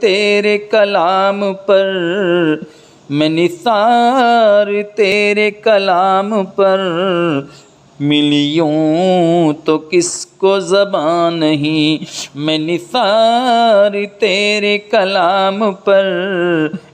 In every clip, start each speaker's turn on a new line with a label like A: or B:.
A: تیرے کلام پر، میں نثار تیرے کلام پر، ملیوں تو کس کو زبان نہیں، میں نثار تیرے کلام پر،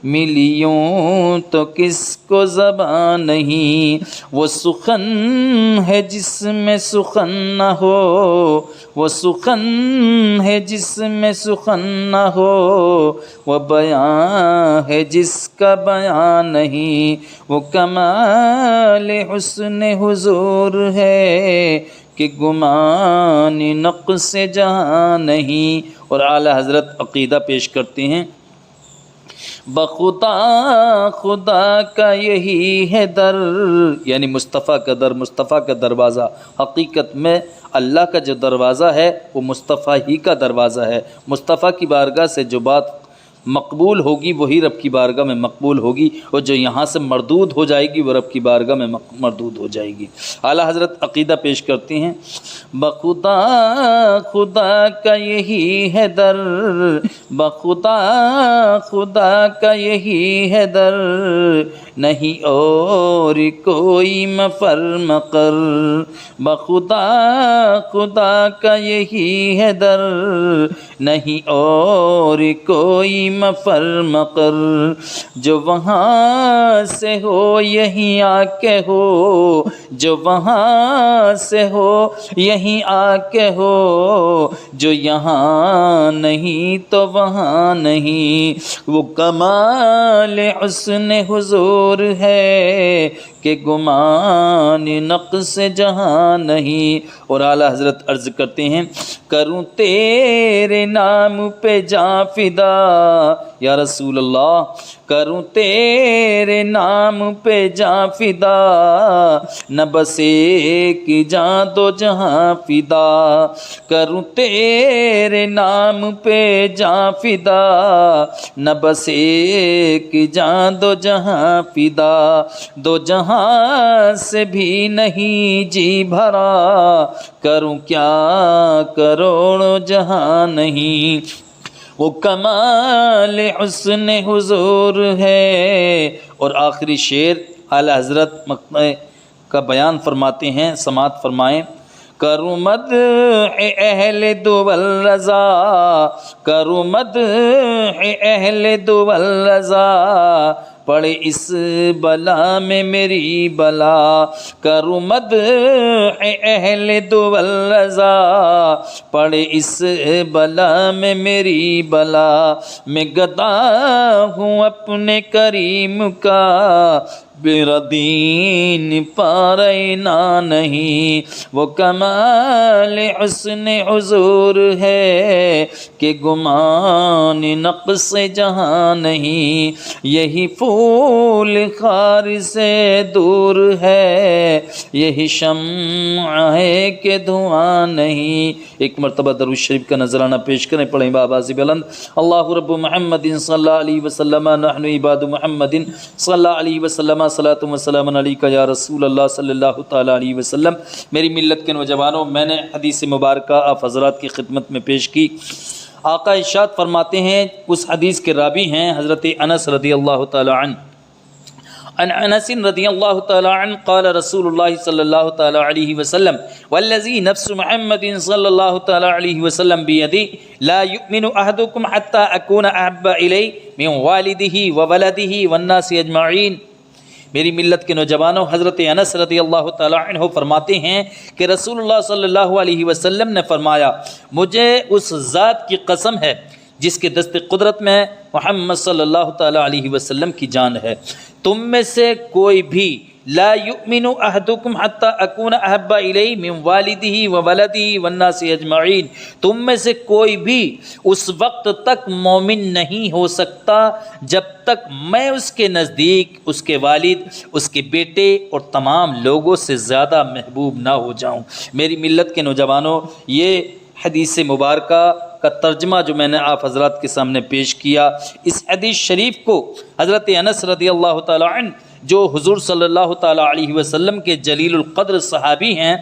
A: ملیوں تو کس کو زبان نہیں۔ وہ سخن ہے جس میں سخن نہ ہو، وہ سخن ہے جس میں سخن نہ ہو، وہ بیان ہے جس کا بیان نہیں۔ وہ کمال حسن حضور ہے کہ گمان نقص جہاں نہیں۔ اور اعلیٰ حضرت عقیدہ پیش کرتے ہیں، بخدا خدا کا یہی ہے در، یعنی مصطفیٰ کا در، مصطفیٰ کا دروازہ۔ حقیقت میں اللہ کا جو دروازہ ہے وہ مصطفیٰ ہی کا دروازہ ہے۔ مصطفیٰ کی بارگاہ سے جو بات مقبول ہوگی وہی رب کی بارگاہ میں مقبول ہوگی، اور جو یہاں سے مردود ہو جائے گی وہ رب کی بارگاہ میں مردود ہو جائے گی۔ اعلیٰ حضرت عقیدہ پیش کرتے ہیں، بخدا خدا کا یہی ہے در، بخدا خدا کا یہی ہے در، نہیں اور کوئی مفر مقر، بخدا خدا کا یہی ہے در، نہیں اور کوئی مفر مقر، جو وہاں سے ہو یہیں آ کے ہو، جو وہاں سے ہو یہیں آ کے ہو، جو یہاں نہیں تو وہاں نہیں۔ وہ کمال حسن حضور ہے کہ گمان نقص جہاں نہیں۔ اور اعلیٰ حضرت عرض کرتے ہیں، کروں تیرے نام پہ جاں فدا یا رسول اللہ، کروں تیرے نام پہ جاں فدا، نہ بس ایک جاں دو جہاں فدا، کروں تیرے نام پہ جاں فدا، نہ بس ایک جاں دو جہاں فدا، دو جہاں سے بھی نہیں جی بھرا، کروں کیا کروڑوں جہاں نہیں۔ وہ کمال حسن حضور ہے۔ اور آخری شعر اعلیٰ حضرت مقطع کا بیان فرماتے ہیں، سماعت فرمائیں، کروں مدح اہل دول رضا، کروں مدح اہل دول رضا، پڑے اس بلا میں میری بلا، کروں مدح اہل دول رضا، پڑے اس بلا میں میری بلا، میں گدا ہوں اپنے کریم کا، میرا دین پارینا نہیں۔ وہ کمال حسن حضور ہے کہ گمان نقص جہاں نہیں، یہی پھول خار سے دور ہے، یہی شمع ہے کہ دھواں نہیں۔ ایک مرتبہ درود شریف کا نذرانہ پیش کریں، پڑھیں بآواز بلند، اللہ رب محمد صلی اللہ علیہ وسلم، نحن عباد محمد صلی اللہ علیہ وسلم، صلاۃ و سلام علیک یا رسول اللہ صلی اللہ تعالیٰ علیہ وسلم۔ میری ملت کے نوجوانوں، میں نے حدیث مبارکہ آپ حضرات کی خدمت میں پیش کی۔ آقا ارشاد فرماتے ہیں، اس حدیث کے راوی ہیں حضرت انس رضی اللہ تعالیٰ عنہ، عن انس رضی اللہ تعالیٰ عنہ قال رسول اللہ صلی اللہ تعالیٰ علیہ وسلم والذی نفس محمد صلی اللہ تعالیٰ علیہ وسلم بیدی لا یؤمن احدکم حتی اکون احب الی من والدہ وولدہ والناس اجمعین۔ میری ملت کے نوجوانوں، حضرت انس رضی اللہ تعالیٰ عنہ فرماتے ہیں کہ رسول اللہ صلی اللہ علیہ وسلم نے فرمایا، مجھے اس ذات کی قسم ہے جس کے دست قدرت میں محمد صلی اللہ تعالیٰ علیہ وسلم کی جان ہے، تم میں سے کوئی بھی لا یؤمن احدکم حتی اکون احب الی من والدہ وولدہ والناس اجمعین، تم میں سے کوئی بھی اس وقت تک مومن نہیں ہو سکتا جب تک میں اس کے نزدیک اس کے والد، اس کے بیٹے اور تمام لوگوں سے زیادہ محبوب نہ ہو جاؤں۔ میری ملت کے نوجوانوں، یہ حدیث مبارکہ کا ترجمہ جو میں نے آپ حضرات کے سامنے پیش کیا، اس حدیث شریف کو حضرت انس رضی اللہ تعالیٰ عنہ جو حضور صلی اللہ تعالیٰ علیہ وسلم کے جلیل القدر صحابی ہیں،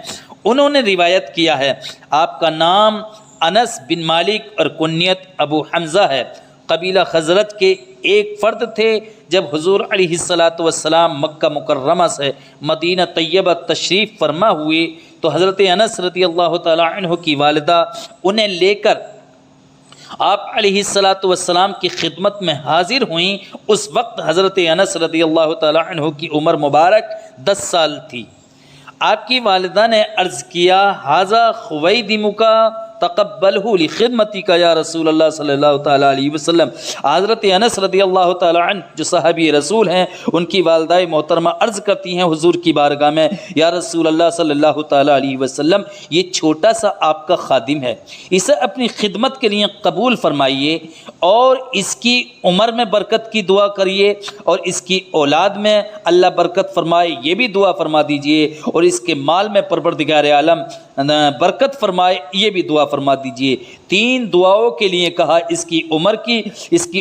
A: انہوں نے روایت کیا ہے۔ آپ کا نام انس بن مالک اور کنیت ابو حمزہ ہے۔ قبیلہ خزرج کے ایک فرد تھے۔ جب حضور علیہ الصلاۃ والسلام مکہ مکرمہ سے مدینہ طیبہ تشریف فرما ہوئے تو حضرت انس رضی اللہ تعالی عنہ کی والدہ انہیں لے کر آپ علیہ الصلاۃ والسلام کی خدمت میں حاضر ہوئیں۔ اس وقت حضرت انس رضی اللہ تعالی عنہ کی عمر مبارک 10 سال تھی۔ آپ کی والدہ نے عرض کیا ھذا خویدمک تقبلہ لخدمتک یا رسول اللہ صلی اللہ تعالیٰ علیہ وسلم۔ حضرت انس رضی اللہ تعالیٰ عنہ جو صحابی رسول ہیں، ان کی والدہ محترمہ عرض کرتی ہیں حضور کی بارگاہ میں، یا رسول اللہ صلی اللہ تعالیٰ علیہ وسلم، یہ چھوٹا سا آپ کا خادم ہے، اسے اپنی خدمت کے لیے قبول فرمائیے اور اس کی عمر میں برکت کی دعا کریے اور اس کی اولاد میں اللہ برکت فرمائے، یہ بھی دعا فرما دیجئے، اور اس کے مال میں پروردگار عالم برکت فرمائے، یہ بھی دعا فرما دیجئے۔ 3 دعاؤں کے لیے کہا، اس کی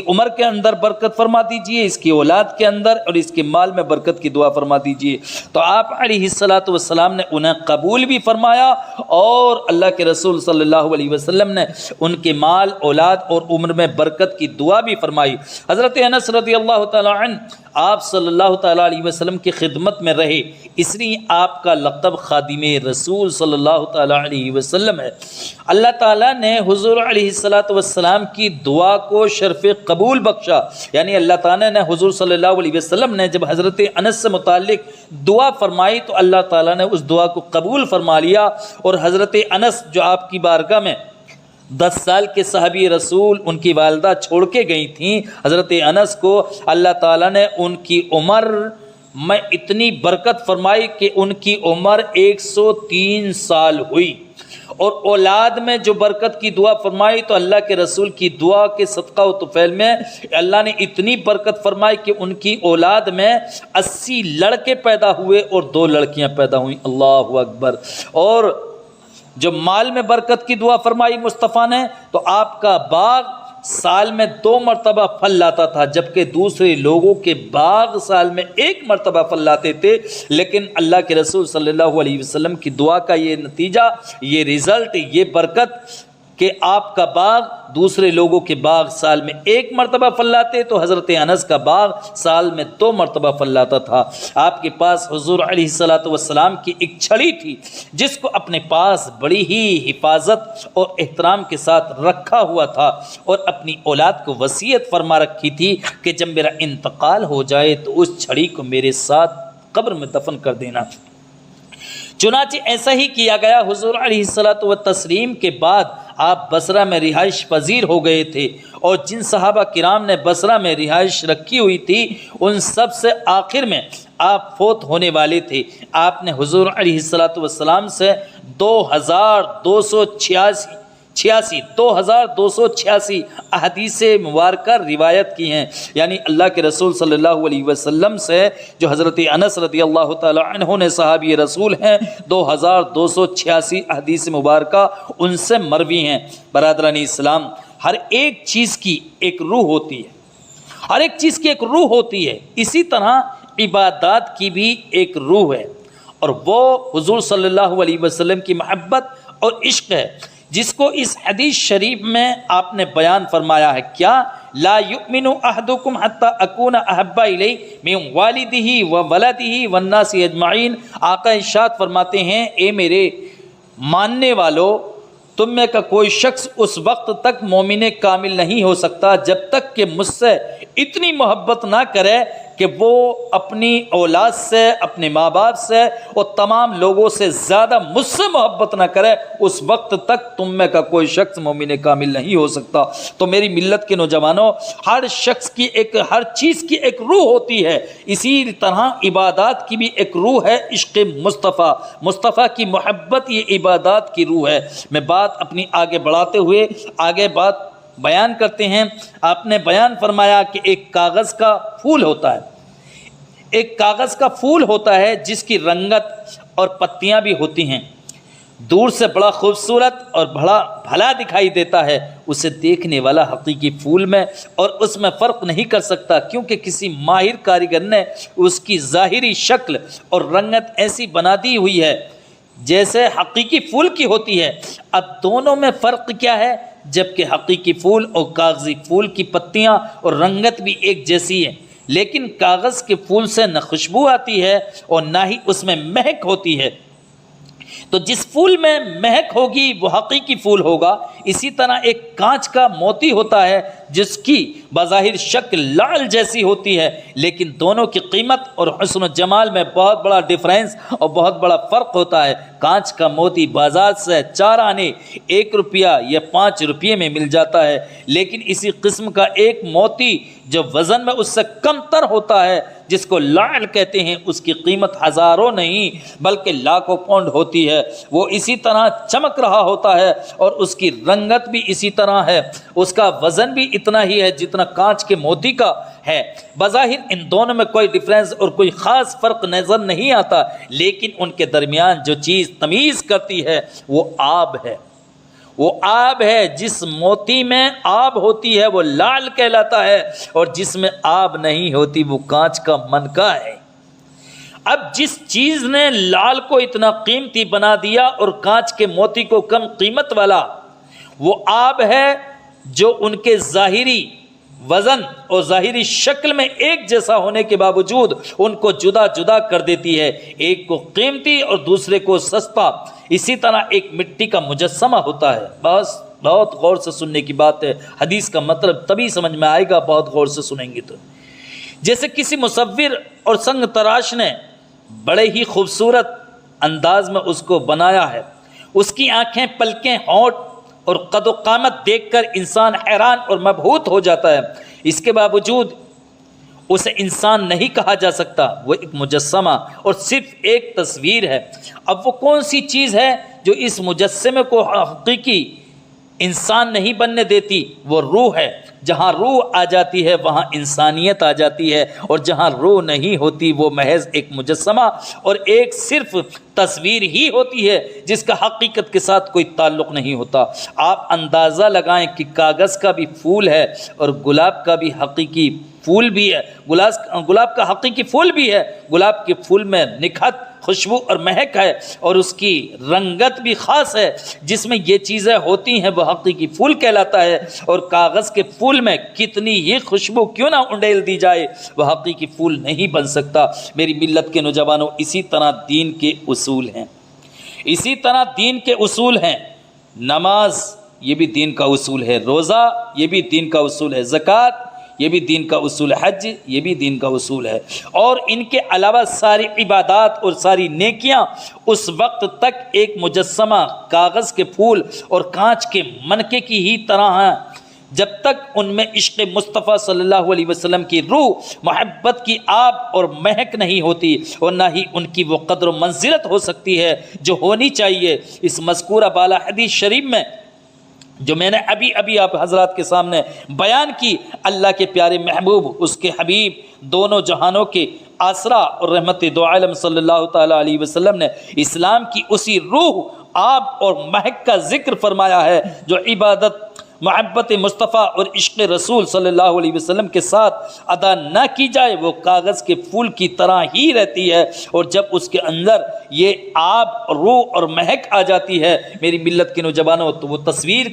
A: عمر کے اندر برکت فرما دیجئے، اس کی اولاد کے اندر، اور اس کے مال میں برکت کی دعا فرما دیجئے۔ تو آپ علیہ الصلاۃ والسلام نے انہیں قبول بھی فرمایا اور اللہ کے رسول صلی اللہ علیہ وسلم نے ان کے مال، اولاد اور عمر میں برکت کی دعا بھی فرمائی۔ حضرت انس رضی اللہ تعالیٰ عنہ آپ صلی اللہ تعالیٰ علیہ وسلم کی خدمت میں رہے، اس لیے آپ کا لقب خادم رسول صلی اللہ تعالیٰ علیہ وسلم ہے۔ اللہ تعالیٰ نے حضور علیہ الصلاۃ والسلام کی دعا کو شرف قبول بخشا، یعنی اللہ تعالیٰ نے حضور صلی اللہ علیہ وسلم نے جب حضرت انس سے متعلق دعا فرمائی تو اللہ تعالیٰ نے اس دعا کو قبول فرما لیا، اور حضرت انس جو آپ کی بارگاہ میں 10 سال کے صحابی رسول ان کی والدہ چھوڑ کے گئی تھیں، حضرت انس کو اللہ تعالیٰ نے ان کی عمر میں اتنی برکت فرمائی کہ ان کی عمر 103 سال ہوئی، اور اولاد میں جو برکت کی دعا فرمائی تو اللہ کے رسول کی دعا کے صدقہ و طفیل میں اللہ نے اتنی برکت فرمائی کہ ان کی اولاد میں 80 لڑکے پیدا ہوئے اور 2 لڑکیاں پیدا ہوئیں۔ اللہ اکبر۔ اور جو مال میں برکت کی دعا فرمائی مصطفیٰ نے تو آپ کا باغ سال میں 2 مرتبہ پھل لاتا تھا، جبکہ دوسرے لوگوں کے باغ سال میں 1 مرتبہ پھل لاتے تھے، لیکن اللہ کے رسول صلی اللہ علیہ وسلم کی دعا کا یہ نتیجہ، یہ رزلٹ، یہ برکت کہ آپ کا باغ دوسرے لوگوں کے باغ سال میں 1 مرتبہ پھل لاتے تو حضرت انس کا باغ سال میں 2 مرتبہ پھل لاتا تھا۔ آپ کے پاس حضور علیہ الصلاۃ والسلام کی ایک چھڑی تھی جس کو اپنے پاس بڑی ہی حفاظت اور احترام کے ساتھ رکھا ہوا تھا، اور اپنی اولاد کو وصیت فرما رکھی تھی کہ جب میرا انتقال ہو جائے تو اس چھڑی کو میرے ساتھ قبر میں دفن کر دینا۔ چنانچہ ایسا ہی کیا گیا۔ حضور علیہ الصلاۃ والتسلیم کے بعد آپ بصرہ میں رہائش پذیر ہو گئے تھے، اور جن صحابہ کرام نے بصرہ میں رہائش رکھی ہوئی تھی ان سب سے آخر میں آپ فوت ہونے والے تھے۔ آپ نے حضور علیہ الصلاۃ والسلام سے 2286 احادیث مبارکہ روایت کی ہیں، یعنی اللہ کے رسول صلی اللہ علیہ وسلم سے جو حضرت انس رضی اللہ تعالی عنہ نے صحابی رسول ہیں 2286 احادیث مبارکہ ان سے مروی ہیں۔ برادران اسلام، ہر ایک چیز کی ایک روح ہوتی ہے، ہر ایک چیز کی ایک روح ہوتی ہے، اسی طرح عبادات کی بھی ایک روح ہے، اور وہ حضور صلی اللہ علیہ وسلم کی محبت اور عشق ہے، جس کو اس حدیث شریف میں آپ نے بیان فرمایا ہے۔ کیا لا یؤمن احدکم حتی اکون احب الیہ من والدہ وولدہ والناس اجمعین۔ آقا ارشاد فرماتے ہیں، اے میرے ماننے والو، تم میں کا کوئی شخص اس وقت تک مومن کامل نہیں ہو سکتا جب تک کہ مجھ سے اتنی محبت نہ کرے کہ وہ اپنی اولاد سے، اپنے ماں باپ سے اور تمام لوگوں سے زیادہ مجھ سے محبت نہ کرے، اس وقت تک تم میں کا کوئی شخص مومن کامل نہیں ہو سکتا۔ تو میری ملت کے نوجوانوں، ہر شخص کی ہر چیز کی ایک روح ہوتی ہے، اسی طرح عبادات کی بھی ایک روح ہے، عشق مصطفیٰ، مصطفیٰ کی محبت، یہ عبادات کی روح ہے۔ میں بات اپنی آگے بڑھاتے ہوئے آگے بات بیان کرتے ہیں۔ آپ نے بیان فرمایا کہ ایک کاغذ کا پھول ہوتا ہے، ایک کاغذ کا پھول ہوتا ہے جس کی رنگت اور پتیاں بھی ہوتی ہیں، دور سے بڑا خوبصورت اور بڑا بھلا دکھائی دیتا ہے، اسے دیکھنے والا حقیقی پھول میں اور اس میں فرق نہیں کر سکتا، کیونکہ کسی ماہر کاریگر نے اس کی ظاہری شکل اور رنگت ایسی بنا دی ہوئی ہے جیسے حقیقی پھول کی ہوتی ہے۔ اب دونوں میں فرق کیا ہے؟ جبکہ حقیقی پھول اور کاغذی پھول کی پتیاں اور رنگت بھی ایک جیسی ہے، لیکن کاغذ کے پھول سے نہ خوشبو آتی ہے اور نہ ہی اس میں مہک ہوتی ہے۔ تو جس پھول میں مہک ہوگی وہ حقیقی پھول ہوگا۔ اسی طرح ایک کانچ کا موتی ہوتا ہے جس کی بظاہر شکل لعل جیسی ہوتی ہے، لیکن دونوں کی قیمت اور حسن و جمال میں بہت بڑا ڈفرینس اور بہت بڑا فرق ہوتا ہے۔ کانچ کا موتی بازار سے 4 آنے 1 روپیہ یا 5 روپے میں مل جاتا ہے، لیکن اسی قسم کا ایک موتی جو وزن میں اس سے کم تر ہوتا ہے، جس کو لعل کہتے ہیں، اس کی قیمت ہزاروں نہیں بلکہ لاکھوں پاؤنڈ ہوتی ہے۔ وہ اسی طرح چمک رہا ہوتا ہے اور اس کی رنگت بھی اسی طرح ہے، اس کا وزن بھی اتنا ہی ہے جتنا کانچ کے موتی کا ہے۔ بظاہر ان دونوں میں کوئی ڈفرینس اور کوئی خاص فرق نظر نہیں آتا، لیکن ان کے درمیان جو چیز تمیز کرتی ہے وہ آب ہے۔ وہ آب ہے، جس موتی میں آب ہوتی ہے وہ لعل کہلاتا ہے، اور جس میں آب نہیں ہوتی وہ کانچ کا منکا ہے۔ اب جس چیز نے لعل کو اتنا قیمتی بنا دیا اور کانچ کے موتی کو کم قیمت والا، وہ آب ہے جو ان کے ظاہری وزن اور ظاہری شکل میں ایک جیسا ہونے کے باوجود ان کو جدا جدا کر دیتی ہے، ایک کو قیمتی اور دوسرے کو سستا۔ اسی طرح ایک مٹی کا مجسمہ ہوتا ہے، بہت غور سے سننے کی بات ہے، حدیث کا مطلب تبھی سمجھ میں آئے گا بہت غور سے سنیں گے تو۔ جیسے کسی مصور اور سنگ تراش نے بڑے ہی خوبصورت انداز میں اس کو بنایا ہے، اس کی آنکھیں، پلکیں، ہونٹ اور قد و قامت دیکھ کر انسان حیران اور مبہوت ہو جاتا ہے، اس کے باوجود اسے انسان نہیں کہا جا سکتا، وہ ایک مجسمہ اور صرف ایک تصویر ہے۔ اب وہ کون سی چیز ہے جو اس مجسمے کو حقیقی انسان نہیں بننے دیتی؟ وہ روح ہے۔ جہاں روح آ جاتی ہے وہاں انسانیت آ جاتی ہے، اور جہاں روح نہیں ہوتی وہ محض ایک مجسمہ اور ایک صرف تصویر ہی ہوتی ہے جس کا حقیقت کے ساتھ کوئی تعلق نہیں ہوتا۔ آپ اندازہ لگائیں کہ کاغذ کا بھی پھول ہے اور گلاب کا بھی حقیقی پھول بھی ہے، گلاب کا حقیقی پھول بھی ہے، گلاب کے پھول میں نکھت، خوشبو اور مہک ہے، اور اس کی رنگت بھی خاص ہے۔ جس میں یہ چیزیں ہوتی ہیں وہ حقیقی پھول کہلاتا ہے، اور کاغذ کے پھول میں کتنی ہی خوشبو کیوں نہ انڈیل دی جائے وہ حقیقی پھول نہیں بن سکتا۔ میری ملت کے نوجوانوں، اسی طرح دین کے اصول ہیں، اسی طرح دین کے اصول ہیں۔ نماز یہ بھی دین کا اصول ہے، روزہ یہ بھی دین کا اصول ہے، زکوٰۃ یہ بھی دین کا اصول ہے، حج یہ بھی دین کا اصول ہے، اور ان کے علاوہ ساری عبادات اور ساری نیکیاں اس وقت تک ایک مجسمہ کاغذ کے پھول اور کانچ کے منکے کی ہی طرح ہیں جب تک ان میں عشق مصطفیٰ صلی اللہ علیہ وسلم کی روح، محبت کی آب اور مہک نہیں ہوتی، اور نہ ہی ان کی وہ قدر و منزلت ہو سکتی ہے جو ہونی چاہیے۔ اس مذکورہ بالا حدیث شریف میں جو میں نے ابھی آپ حضرات کے سامنے بیان کی، اللہ کے پیارے محبوب، اس کے حبیب، دونوں جہانوں کے آسرا اور رحمت دو عالم صلی اللہ تعالیٰ علیہ وسلم نے اسلام کی اسی روح، آب اور مہک کا ذکر فرمایا ہے جو عبادت، محبت مصطفیٰ اور عشق رسول صلی اللہ علیہ وسلم کے ساتھ ادا نہ کی جائے وہ کاغذ کے پھول کی طرح ہی رہتی ہے، اور جب اس کے اندر یہ آب، روح اور مہک آ جاتی ہے میری ملت کے نوجوانوں، تو وہ تصویر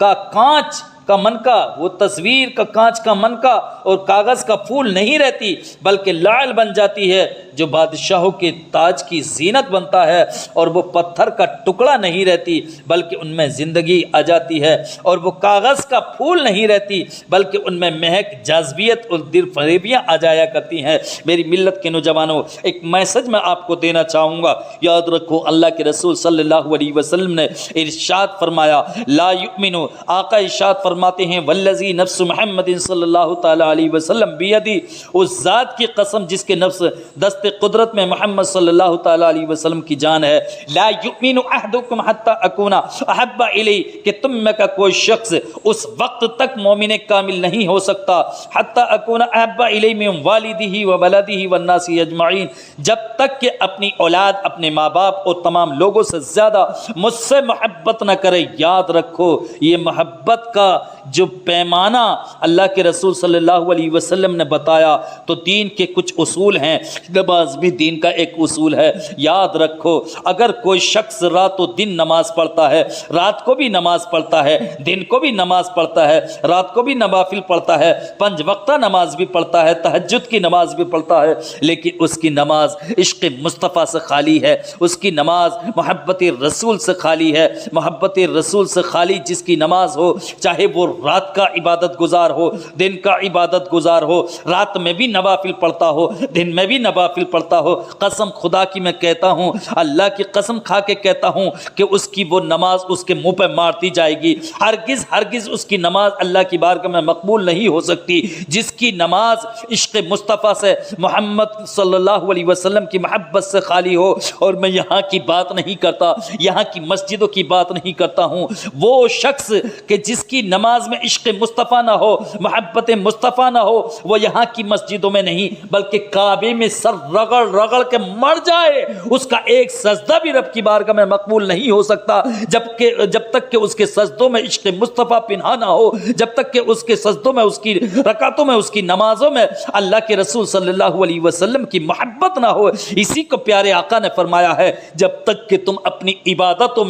A: کا کانچ کا منکا، وہ تصویر کا کانچ کا منکا اور کاغذ کا پھول نہیں رہتی، بلکہ لعل بن جاتی ہے جو بادشاہوں کے تاج کی زینت بنتا ہے، اور وہ پتھر کا ٹکڑا نہیں رہتی بلکہ ان میں زندگی آ جاتی ہے، اور وہ کاغذ کا پھول نہیں رہتی بلکہ ان میں مہک، جاذبیت اور دل فریبیاں آ جایا کرتی ہیں۔ میری ملت کے نوجوانوں، ایک میسج میں آپ کو دینا چاہوں گا، یاد رکھو اللہ کے رسول صلی اللہ علیہ وسلم نے ارشاد فرمایا، لا یؤمنو، آقا ارشاد فرماتے ہیں، والذی نفس محمد صلی اللہ تعالیٰ علیہ وسلم بیدی، اس ذات کی قسم جس کے نفس دست قدرت میں محمد صلی اللہ تعالیٰ علیہ وسلم کی جان ہے، لا یؤمن احدکم حتی اکونا احب الی، کہ تم میں کا کوئی شخص اس وقت تک مومن کامل نہیں ہو سکتا، حتی اکونا احب الی من والدہ و ولدہ والناس اجمعین، جب تک کہ اپنی اولاد، اپنے ماں باپ اور تمام لوگوں سے زیادہ مجھ سے محبت نہ کرے۔ یاد رکھو، یہ محبت کا جو پیمانہ اللہ کے رسول صلی اللہ علیہ وسلم نے بتایا، تو دین کے کچھ اصول ہیں، نماز بھی دین کا ایک اصول ہے۔ یاد رکھو، اگر کوئی شخص رات و دن نماز پڑھتا ہے، رات کو بھی نماز پڑھتا ہے، دن کو بھی نماز پڑھتا ہے، رات کو بھی نوافل پڑھتا ہے، 5 وقتہ نماز بھی پڑھتا ہے، تہجد کی نماز بھی پڑھتا ہے، لیکن اس کی نماز عشق مصطفیٰ سے خالی ہے، اس کی نماز محبت رسول سے خالی ہے۔ محبت رسول سے خالی جس کی نماز ہو، چاہے وہ رات کا عبادت گزار ہو، دن کا عبادت گزار ہو، رات میں بھی نوافل پڑھتا ہو، دن میں بھی نوافل پڑھتا ہو، قسم خدا کی میں کہتا ہوں، اللہ کی قسم کھا کے کہتا ہوں کہ اس کی وہ نماز اس کے منہ پہ مارتی جائے گی، ہرگز ہرگز اس کی نماز اللہ کی بارگاہ میں مقبول نہیں ہو سکتی۔ جس کی نماز عشق مصطفیٰ سے، محمد صلی اللہ علیہ وسلم کی محبت سے خالی ہو، اور میں یہاں کی بات نہیں کرتا، یہاں کی مسجدوں کی بات نہیں کرتا ہوں، وہ شخص کہ جس کی نماز میں عشق مصطفیٰ نہ ہو، محبت مصطفیٰ نہ ہو، وہ یہاں کی مسجدوں میں نہیں بلکہ کعبے میں سر رگڑ رگڑ کے مر جائے، اس کا ایک سجدہ بھی رب کی بارگاہ میں مقبول نہیں ہو سکتا جب تک کہ اس کے سجدوں میں عشق مصطفیٰ پنہا نہ ہو، جب تک کہ اس کے سجدوں میں، اس کی رکعتوں میں، اس کی نمازوں میں اللہ کے رسول صلی اللہ علیہ وسلم کی محبت نہ ہو۔ اسی کو پیارے آقا نے فرمایا ہے، جب تک کہ تم اپنی عبادتوں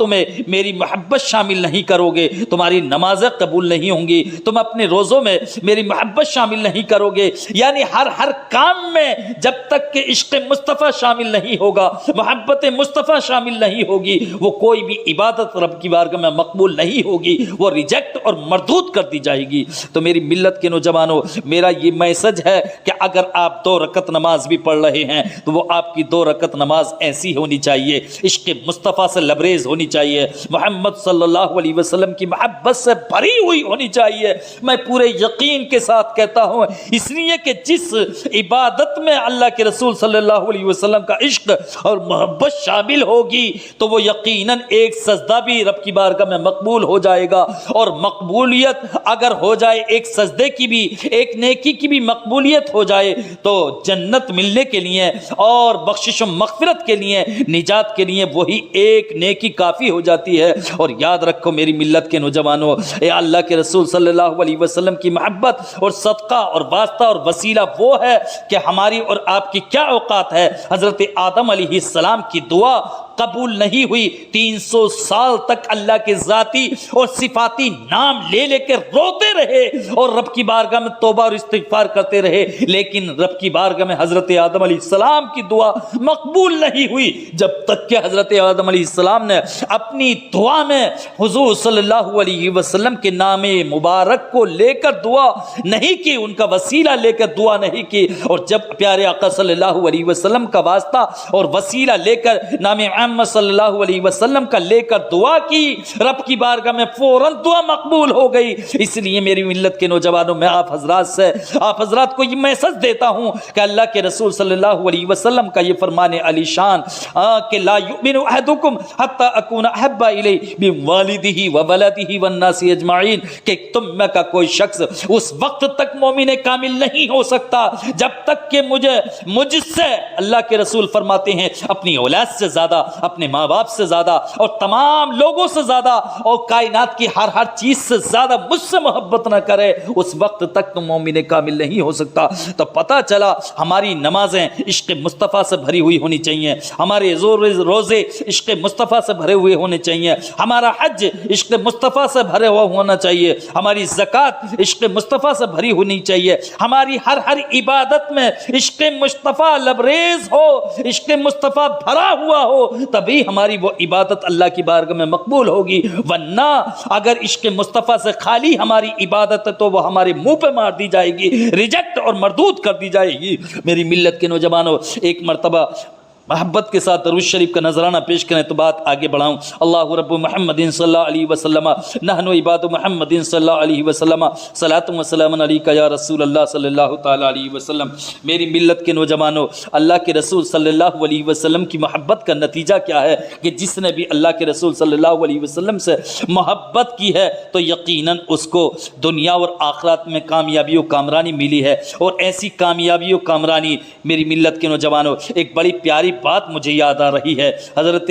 A: میں میری محبت شامل نہیں کرو گے، تمہاری نمازیں قبول نہیں ہوں گی، تم اپنے روزوں میں میری محبت شامل نہیں کرو گے، یعنی ہر کام میں جب تک کہ عشق مصطفیٰ شامل نہیں ہوگا، محبت مصطفیٰ شامل نہیں ہوگی، وہ کوئی بھی عبادت رب کی بارگاہ میں مقبول نہیں ہوگی، وہ ریجیکٹ اور مردود کر دی جائے گی۔ تو میری ملت کے نوجوانوں، میرا یہ میسج ہے کہ اگر آپ 2 رکعت نماز بھی پڑھ رہے ہیں تو وہ آپ کی 2 رکعت نماز ایسی ہونی چاہیے، عشق مصطفیٰ سے لبریز ہونی چاہیے، محمد صلی اللہ علیہ وسلم کی محبت سے بھری ہوئی ہونی چاہیے۔ میں پورے یقین کے ساتھ کہتا ہوں، اس لیے کہ جس عبادت میں اللہ کے رسول صلی اللہ علیہ وسلم کا عشق اور محبت شامل ہوگی تو وہ یقیناً ایک سجدہ بھی رب کی بارگاہ میں مقبول ہو جائے گا، اور مقبولیت اگر ہو جائے، ایک سجدے کی بھی، ایک نیکی کی بھی مقبولیت ہو جائے تو جنت ملنے کے لیے اور بخشش و مغفرت کے لیے، نجات کے لیے وہی ایک نیکی کافی ہو جاتی ہے۔ اور یاد رکھو میری ملت کے نوجوانوں، اے اللہ کے رسول صلی اللہ علیہ وسلم کی محبت اور صدقہ اور واسطہ اور وسیلہ وہ ہے کہ ہماری اور آپ کی کیا اوقات ہے۔ حضرت آدم علیہ السلام کی دعا قبول نہیں ہوئی، 300 سال تک اللہ کے ذاتی اور صفاتی نام لے لے کے روتے رہے اور رب کی بارگاہ میں توبہ اور استغفار کرتے رہے، لیکن رب کی بارگاہ میں حضرت آدم علیہ السلام کی دعا مقبول نہیں ہوئی، جب تک کہ حضرت آدم علیہ السلام نے اپنی دعا میں حضور صلی اللہ علیہ وسلم کے نام مبارک کو لے کر دعا نہیں کی، ان کا وسیلہ لے کر دعا نہیں کی، اور جب پیارے آقا صلی اللہ علیہ وسلم کا واسطہ اور وسیلہ لے کر نام محمد صلی اللہ علیہ وسلم کا لے کر دعا کی، رب کی بارگاہ میں فوراً دعا مقبول ہو گئی۔ اس لیے میری ملت کے نوجوانوں، میں آپ حضرات کو یہ میسج دیتا ہوں کہ اللہ کے رسول صلی اللہ علیہ وسلم کا یہ فرمان علی شان کہ لا یؤمن احدکم حتی اکون احب الیہ من والدہ وولدہ والناس اجمعین، کہ تم میں کا کوئی شخص اس وقت تک مومن کامل نہیں ہو سکتا جب تک کہ مجھ سے، اللہ کے رسول فرماتے ہیں، اپنی اولاد سے زیادہ، اپنے ماں باپ سے زیادہ، اور تمام لوگوں سے زیادہ، اور کائنات کی ہر چیز سے زیادہ مجھ سے محبت نہ کرے، اس وقت تک تم مومن کامل نہیں ہو سکتا۔ تو پتہ چلا ہماری نمازیں عشق مصطفیٰ سے بھری ہوئی ہونی چاہیے، ہمارے روزے عشق مصطفیٰ سے بھرے ہوئے ہونے چاہیے، ہمارا حج عشق مصطفیٰ سے بھرے ہوا ہونا چاہیے، ہماری زکوٰۃ عشق مصطفیٰ سے بھری ہونی چاہیے، ہماری ہر عبادت میں عشق مصطفیٰ لبریز ہو، عشق مصطفیٰ بھرا ہوا ہو، تبھی ہماری وہ عبادت اللہ کی بارگاہ میں مقبول ہوگی، ورنہ اگر عشق مصطفیٰ سے خالی ہماری عبادت ہے تو وہ ہمارے منہ پہ مار دی جائے گی، ریجیکٹ اور مردود کر دی جائے گی۔ میری ملت کے نوجوانوں، ایک مرتبہ محبت کے ساتھ درود شریف کا نذرانہ پیش کریں تو بات آگے بڑھاؤں۔ اللہ رب محمد صلی اللہ علیہ وسلم نحن عباد محمد صلی اللہ علیہ وسلم صلاۃ و سلام علیک یا رسول اللہ صلی اللہ تعالی علیہ وسلم۔ میری ملت کے نوجوانوں، اللہ کے رسول صلی اللہ علیہ وسلم کی محبت کا نتیجہ کیا ہے کہ جس نے بھی اللہ کے رسول صلی اللہ علیہ وسلم سے محبت کی ہے تو یقیناً اس کو دنیا اور آخرت میں کامیابی و کامرانی ملی ہے، اور ایسی کامیابی و کامرانی میری ملت کے نوجوانوں ایک بڑی پیاری بات مجھے یاد آ رہی ہے، حضرت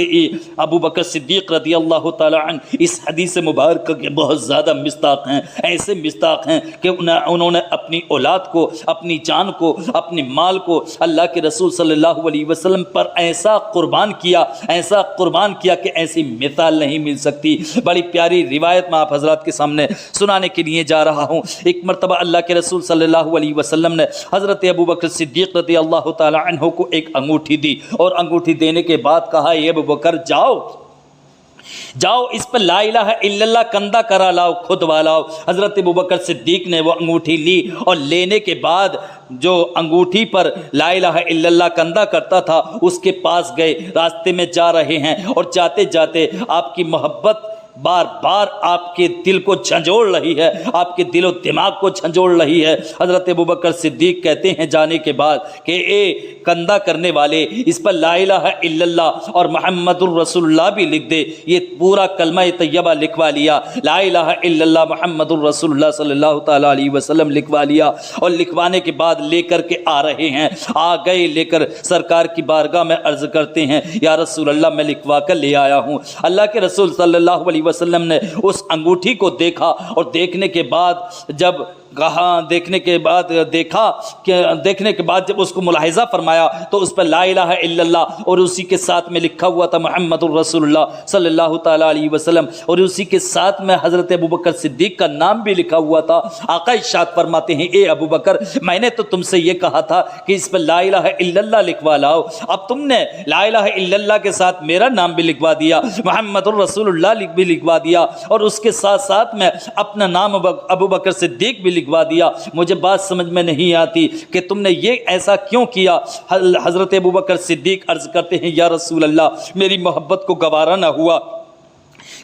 A: ابو بکر صدیق رضی اللہ تعالیٰ عنہ اس حدیث مبارکہ کے بہت زیادہ مصداق ہیں، ایسے مصداق ہیں کہ انہوں نے اپنی اولاد کو، اپنی جان کو، اپنے مال کو اللہ کے رسول صلی اللہ علیہ وسلم پر ایسا قربان کیا کہ ایسی مثال نہیں مل سکتی۔ بڑی پیاری روایت میں آپ حضرات کے سامنے سنانے کے لیے جا رہا ہوں۔ ایک مرتبہ اللہ کے رسول صلی اللہ علیہ وسلم نے حضرت ابو بکر صدیق رضی اللہ تعالی عنہ کو ایک انگوٹھی دی، اور انگوٹھی دینے کے بعد کہا اے ابو بکر جاؤ اس پر لا الہ الا اللہ کندہ کرا لاؤ، خود والاؤ۔ حضرت ابو بکر صدیق نے وہ انگوٹھی لی، اور لینے کے بعد جو انگوٹھی پر لا الہ الا اللہ کندہ کرتا تھا اس کے پاس گئے، راستے میں جا رہے ہیں، اور جاتے جاتے آپ کی محبت بار بار آپ کے دل کو جھنجھوڑ رہی ہے، آپ کے دل و دماغ کو جھنجھوڑ رہی ہے۔ حضرت ابو بکر صدیق کہتے ہیں جانے کے بعد کہ اے کندہ کرنے والے، اس پر لا الہ الا اللہ اور محمد الرسول اللہ بھی لکھ دے۔ یہ پورا کلمہ طیبہ لکھوا لیا، لا الہ الا اللہ محمد الرسول اللہ صلی اللہ تعالیٰ علیہ وسلم لکھوا لیا، اور لکھوانے کے بعد لے کر کے آ رہے ہیں، آ گئے لے کر سرکار کی بارگاہ میں عرض کرتے ہیں یا رسول اللہ میں لکھوا کر لے آیا ہوں۔ اللہ کے رسول صلی اللہ علیہ وسلم نے اس انگوٹھی کو دیکھا، اور دیکھنے کے بعد جب دیکھنے کے بعد جب اس کو ملاحظہ فرمایا تو اس پر لا الہ الا اللہ اور اسی کے ساتھ میں لکھا ہوا تھا محمد الرسول اللہ صلی اللہ تعالیٰ علیہ وسلم، اور اسی کے ساتھ میں حضرت ابو بکر صدیق کا نام بھی لکھا ہوا تھا۔ آقا ارشاد فرماتے ہیں اے ابو بکر، میں نے تو تم سے یہ کہا تھا کہ اس پر لا الہ الا اللہ لکھوا لاؤ، اب تم نے لا الہ الا اللہ کے ساتھ میرا نام بھی لکھوا دیا، محمد الرسول اللہ بھی لکھوا دیا، اور اس کے ساتھ ساتھ میں اپنا نام ابو بکر صدیق بھی لکھوا دیا۔ مجھے بات سمجھ میں نہیں آتی کہ تم نے یہ ایسا کیوں کیا؟ حضرت ابو بکر صدیق عرض کرتے ہیں یا رسول اللہ، میری محبت کو گوارا نہ ہوا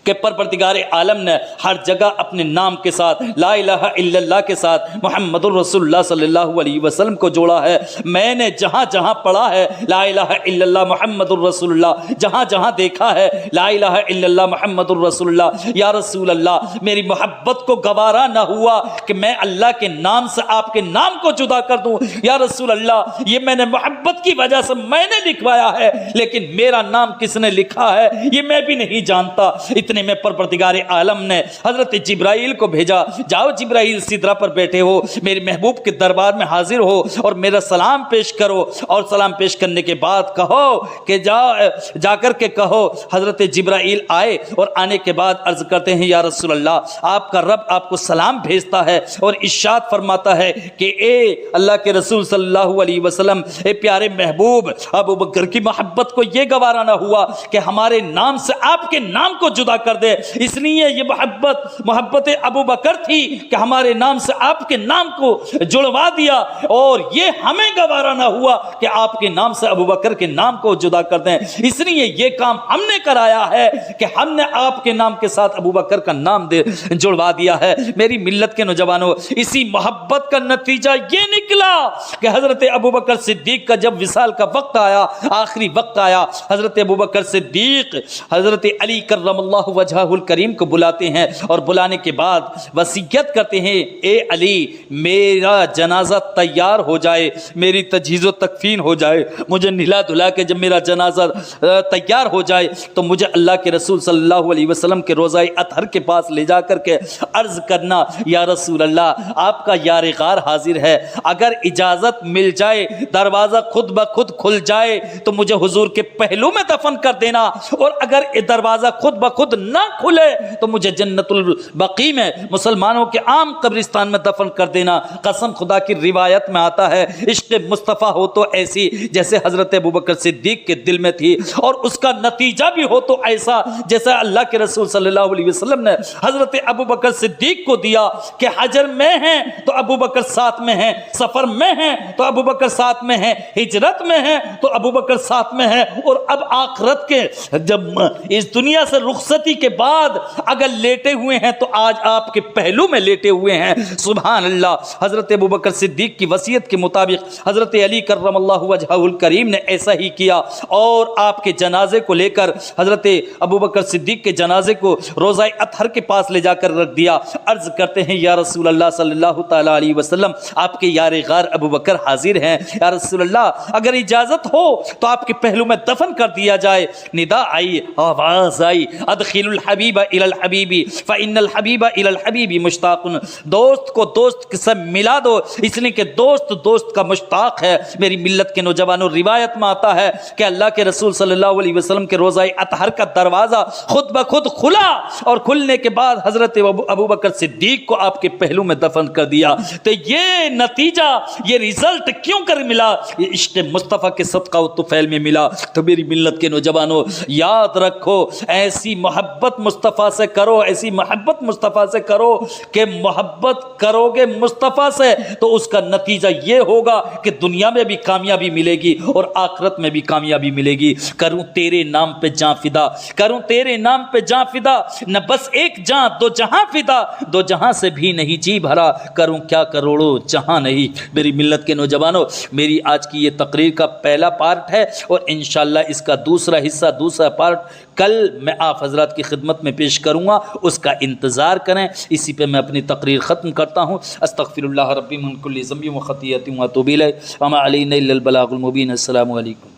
A: کہ پروردگار عالم نے ہر جگہ اپنے نام کے ساتھ لا الہ الا اللہ کے ساتھ محمد الرسول اللہ صلی اللہ علیہ وسلم کو جوڑا ہے۔ میں نے جہاں جہاں پڑھا ہے لا الہ الا اللہ محمد الرسول اللہ، جہاں جہاں دیکھا ہے لا الہ الا اللہ محمد الرسول اللہ، یا رسول اللہ میری محبت کو گوارا نہ ہوا کہ میں اللہ کے نام سے آپ کے نام کو جدا کر دوں۔ یا رسول اللہ یہ میں نے محبت کی وجہ سے میں نے لکھوایا ہے، لیکن میرا نام کس نے لکھا ہے یہ میں بھی نہیں جانتا۔ اتنے میں پروردگار عالم نے حضرت جبرائیل کو بھیجا، جاؤ جبرائیل سدرہ پر بیٹھے ہو، میرے محبوب کے دربار میں حاضر ہو اور میرا سلام پیش کرو، اور سلام پیش کرنے کے بعد کہو کہ جا کر کے کہو حضرت جبرائیل آئے، اور آنے کے بعد عرض کرتے ہیں یا رسول اللہ آپ کا رب آپ کو سلام بھیجتا ہے اور ارشاد فرماتا ہے کہ اے اللہ کے رسول صلی اللہ علیہ وسلم، اے پیارے محبوب ابو بکر کی محبت کو یہ گوارا نہ ہوا کہ ہمارے نام سے آپ کے نام کو جدا کر دے، اس لیے یہ محبت ابو بکر تھی کہ ہمارے نام سے آپ کے نام کو جڑوا دیا، اور یہ ہمیں گوارا نہ ہوا کہ آپ کے نام سے ابو بکر کے نام کو جدا کر دیں، اس لیے یہ کام ہم نے کرایا ہے کہ ہم نے آپ کے نام کے ساتھ ابو بکر کا نام جڑوا دیا ہے۔ میری ملت کے نوجوانوں، اسی محبت کا نتیجہ یہ نکلا کہ حضرت ابو بکر صدیق کا جب وصال کا وقت آیا، آخری وقت آیا، حضرت ابو بکر صدیق حضرت علی کرم اللہ وجہہ الکریم کو بلاتے ہیں، اور بلانے کے بعد وصیت کرتے ہیں اے علی میرا جنازہ تیار ہو جائے، میری تجہیز و تکفین ہو جائے، مجھے نہلا دھلا کے جب میرا جنازہ تیار ہو جائے تو مجھے اللہ کے رسول صلی اللہ علیہ وسلم کے روضہ اطہر کے پاس لے جا کر کے عرض کرنا یا رسول اللہ آپ کا یار غار حاضر ہے، اگر اجازت مل جائے دروازہ خود بخود کھل جائے تو مجھے حضور کے پہلو میں دفن کر دینا، اور اگر دروازہ خود بخود نہ کھلے تو مجھے جنت البقیع میں مسلمانوں کے عام قبرستان میں دفن کر دینا۔ قسم خدا کی روایت میں آتا ہے عشق مصطفیٰ ہو تو ایسی جیسے حضرت ابوبکر صدیق کے دل میں تھی، اور اس کا نتیجہ بھی ہو تو ایسا جیسا اللہ کے رسول صلی اللہ علیہ وسلم نے حضرت ابوبکر صدیق کو دیا کہ حجر میں ہیں تو ابوبکر ساتھ میں ہیں، سفر میں ہیں تو ابوبکر ساتھ میں ہیں، ہجرت میں ہیں تو ابوبکر ساتھ میں ہیں، اور اب آخرت کے جب اس دنیا سے رخ رخصتی کے بعد اگر لیٹے ہوئے ہیں تو آج آپ کے پہلو میں لیٹے ہوئے ہیں. سبحان اللہ. حضرت ابوبکر صدیق کی وصیت کے مطابق حضرت علی کرم اللہ وجہہ الکریم نے ایسا ہی کیا اور آپ کے جنازے کو لے کر حضرت ابوبکر صدیق کے جنازے کو روضہ اطہر کے پاس لے جا کر رکھ دیا. عرض کرتے ہیں یا رسول اللہ صلی اللہ تعالی علیہ وسلم آپ کے یار غار ابوبکر حاضر ہیں. یا رسول اللہ اگر اجازت ہو تو آپ کے پہلو میں دفن کر دیا جائے. ندا آئی, آواز آئی, ادخل الحبیب الی الحبیب فإن الحبیب الی الحبیب مشتاق. دوست کو دوست کے ساتھ ملا دو اس لیے کہ دوست دوست کا مشتاق ہے. میری ملت کے نوجوانوں, روایت میں آتا ہے کہ اللہ کے رسول صلی اللہ علیہ وسلم کے روضہ اطہر کا دروازہ خود بخود کھلا اور کھلنے کے بعد حضرت ابوبکر صدیق کو آپ کے پہلو میں دفن کر دیا. تو یہ نتیجہ, یہ ریزلٹ کیوں کر ملا؟ یہ عشق مصطفیٰ کے صدقہ و طفیل میں ملا. تو میری ملت کے نوجوانوں یاد رکھو, ایسی محبت مصطفیٰ سے کرو, ایسی محبت مصطفیٰ سے کرو کہ محبت کرو گے مصطفیٰ سے تو اس کا نتیجہ یہ ہوگا کہ دنیا میں بھی کامیابی ملے گی اور آخرت میں بھی کامیابی ملے گی. کروں تیرے نام پہ جاں فدا, کروں تیرے نام پہ جاں فدا, نہ بس ایک جاں دو جہاں فدا, دو جہاں سے بھی نہیں جی بھرا, کروں کیا کروڑوں جہاں نہیں. میری ملت کے نوجوانوں, میری آج کی یہ تقریر کا پہلا پارٹ ہے اور انشاءاللہ اس کا دوسرا حصہ, دوسرا پارٹ کل میں آپ حضرات کی خدمت میں پیش کروں گا, اس کا انتظار کریں. اسی پہ میں اپنی تقریر ختم کرتا ہوں. استغفر اللہ ربی من کل ذنب و خطیئۃ و اتوب الیہ وما علینا الا البلاغ المبین. السلام علیکم.